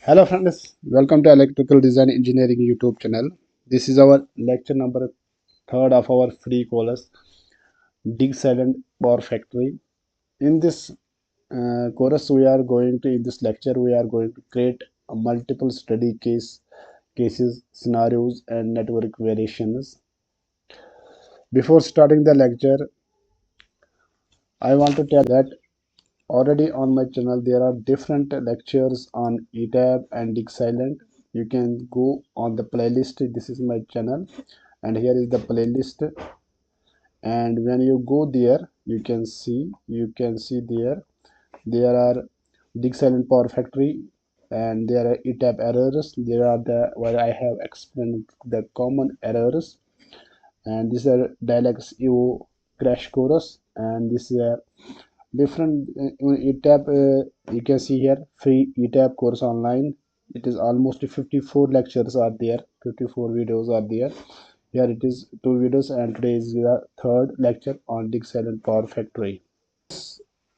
Hello friends, welcome to Electrical Design Engineering YouTube channel. This is our lecture number third of our free course, DIgSILENT PowerFactory. In this course, in this lecture, we are going to create a multiple study cases, scenarios, and network variations. Before starting the lecture, I want to tell that already on my channel there are different lectures on ETAP and DIgSILENT. You can go on the playlist. This is my channel and here is the playlist, and when you go there you can see there are DIgSILENT PowerFactory and there are ETAP errors. There are the where I have explained the common errors, and these are DIALux Evo crash course, and this is a different ETAP. You can see here free ETAP course online. It is almost 54 lectures are there, 54 videos are there. Here it is two videos, and today is the third lecture on DIgSILENT PowerFactory.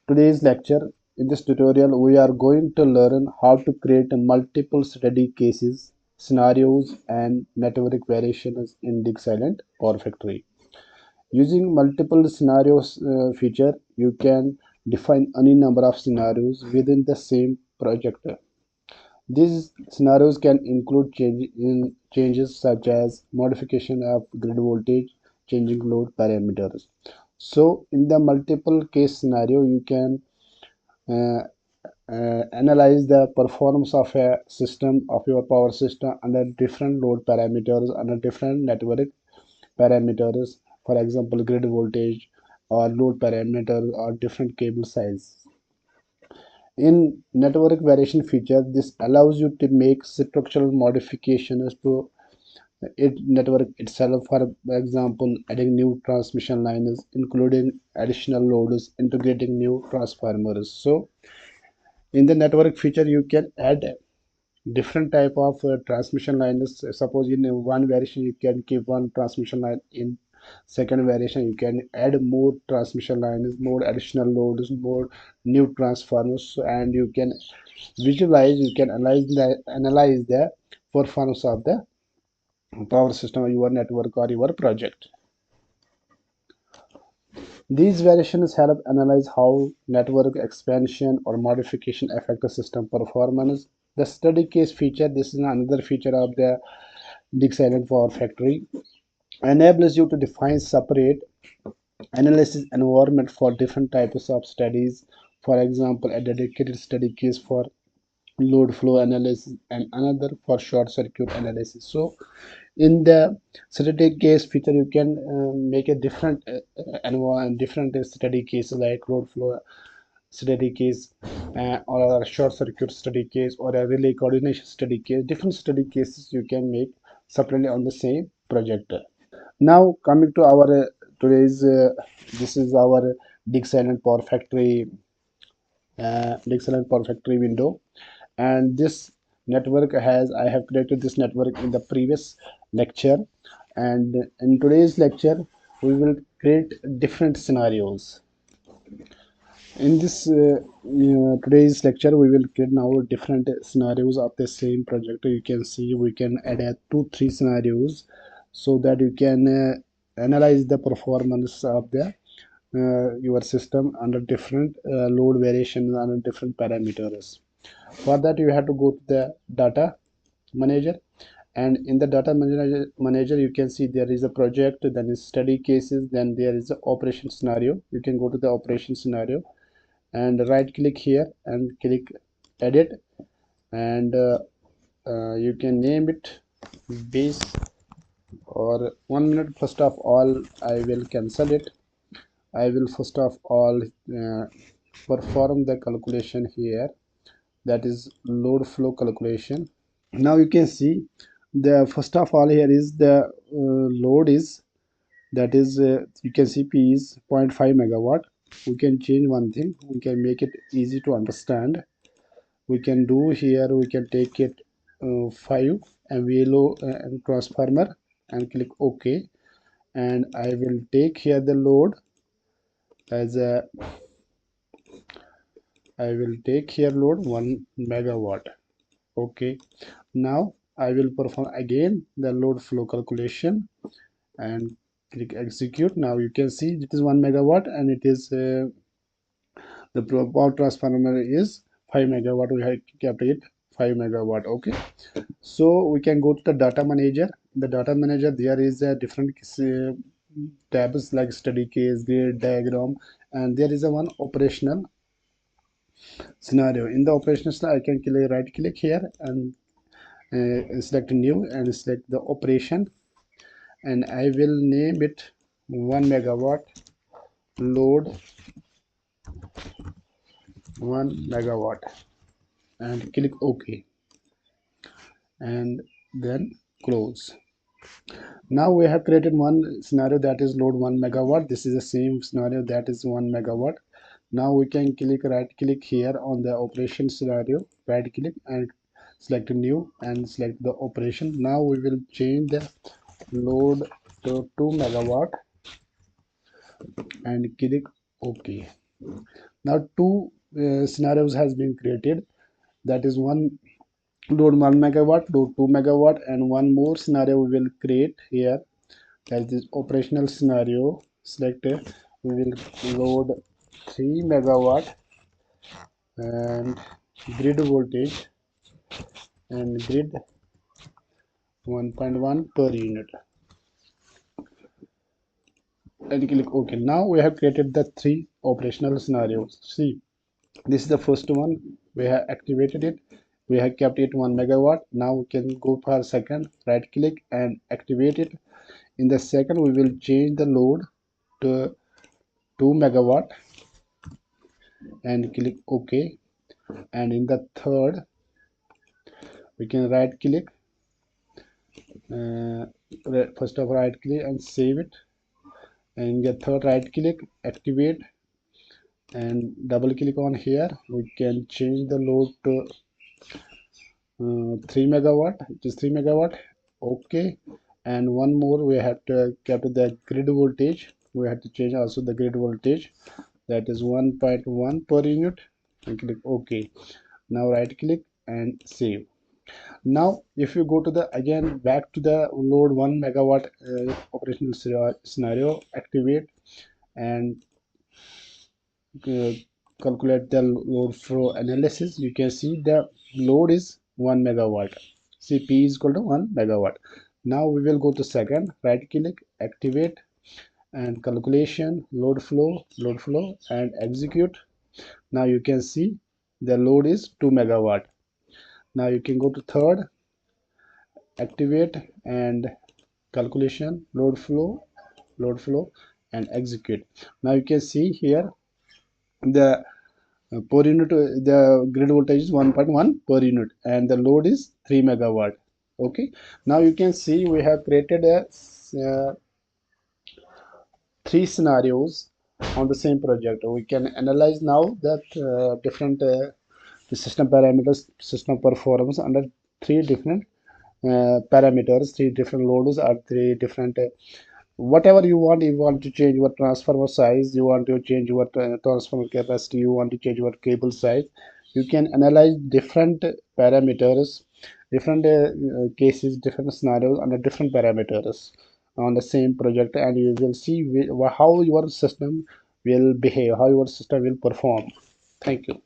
Today's lecture, in this tutorial we are going to learn how to create multiple study cases, scenarios, and network variations in DIgSILENT PowerFactory. Using multiple scenarios feature, you can define any number of scenarios within the same project. These scenarios can include changes such as modification of grid voltage, changing load parameters. So, in the multiple case scenario, you can uh, analyze the performance of a system, of your power system, under different load parameters, under different network parameters, for example grid voltage or load parameters or different cable size. In network variation feature, this allows you to make structural modifications to it network itself. For example, adding new transmission lines, including additional loads, integrating new transformers. So in the network feature you can add different type of transmission lines. Suppose in one variation you can keep one transmission line, in second variation you can add more transmission lines, more additional loads, more new transformers, and you can visualize, you can analyze the performance of the power system of your network or your project. These variations help analyze how network expansion or modification affect the system performance. The study case feature, this is another feature of the DIgSILENT PowerFactory, enables you to define separate analysis environment for different types of studies. For example, a dedicated study case for load flow analysis and another for short circuit analysis. So in the study case feature you can make a different study case like load flow study case, or a short circuit study case, or a relay coordination study case. Different study cases you can make separately on the same project. Now coming to our today's this is our DIgSILENT PowerFactory window, and this network has I have created this network in the previous lecture, and in today's lecture we will create different scenarios. In this today's lecture we will create now different scenarios of the same project. You can see we can add 2-3 scenarios so that you can analyze the performance of the your system under different load variations, under different parameters. For that you have to go to the data manager, and in the data manager you can see there is a project, then is study cases, then there is the operation scenario. You can go to the operation scenario and right click here and click edit, and you can name it base, or 1 minute. First of all I will cancel it. I will first of all perform the calculation here, that is load flow calculation. Now you can see the first of all here is the load is, that is you can see P is 0.5 megawatt. We can change one thing, we can make it easy to understand. We can do here, we can take it 5 MVA and transformer and click OK, and I will take here the load as a, I will take here load 1 megawatt. okay. Now I will perform again the load flow calculation and click execute. Now you can see it is 1 megawatt and it is the power transformer is 5 megawatt. We have kept it 5 megawatt. Okay, so we can go to the data manager. In the data manager there is a different tabs like study case, grid, diagram, and there is a one operational scenario. In the operational scenario, I can click, right click here and select new and select the operation, and I will name it 1 megawatt load 1 megawatt and click OK and then close. Now we have created one scenario that is load 1 megawatt. This is the same scenario that is 1 megawatt. Now we can click right click here on the operation scenario, right click and select new and select the operation. Now we will change the load to 2 megawatt and click OK. Now two scenarios has been created, that is one load 1 megawatt, load 2 megawatt, and one more scenario we will create here, that is operational scenario. Select we will load 3 megawatt and grid voltage and grid 1.1 per unit and click OK. Now we have created the three operational scenarios. See, this is the first one. We have activated it. We have kept it 1 megawatt. Now we can go for second, right click and activate it. In the second, we will change the load to 2 megawatt and click OK. And in the third, we can right click, first of right click and save it. And in the third, right click, activate and double click on here. We can change the load to 3 megawatt, it is 3 megawatt. Okay, and one more, we have to kept the grid voltage. We have to change also the grid voltage, that is 1.1 per unit and click OK. Now right click and save. Now if you go to the again back to the load 1 megawatt operational scenario, activate and uh, calculate the load flow analysis, you can see the load is 1 megawatt. See, P is equal to 1 megawatt. Now we will go to second, right click, activate and calculation, load flow and execute. Now you can see the load is 2 megawatt. Now you can go to third, activate and calculation, load flow and execute. Now you can see here the per unit, the grid voltage is 1.1 per unit and the load is 3 megawatt. Okay, now you can see we have created a three scenarios on the same project. We can analyze now that different the system parameters, system performance under three different parameters, three different loads or three different whatever you want to change your transformer size, you want to change your transformer capacity, you want to change your cable size. You can analyze different parameters, different cases, different scenarios under different parameters on the same project, and you will see how your system will behave, how your system will perform. Thank you.